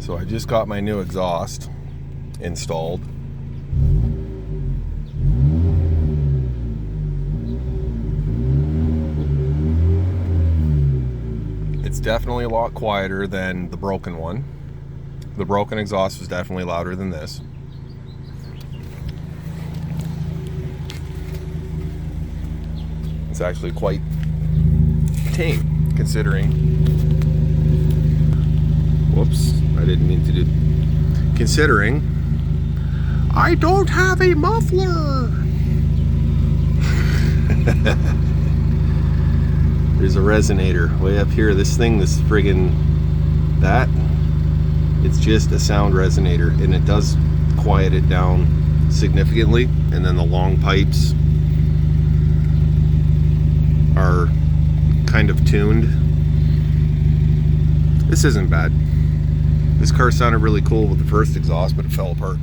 So I just got my new exhaust installed. It's definitely a lot quieter than the broken one. The broken exhaust was definitely louder than this. It's actually quite tame, considering, whoops, I didn't mean to do, considering I don't have a muffler. There's a resonator way up here. This friggin', it's just a sound resonator, and it does quiet it down significantly. And then the long pipes are kind of tuned. This isn't bad. This car sounded really cool with the first exhaust, but it fell apart.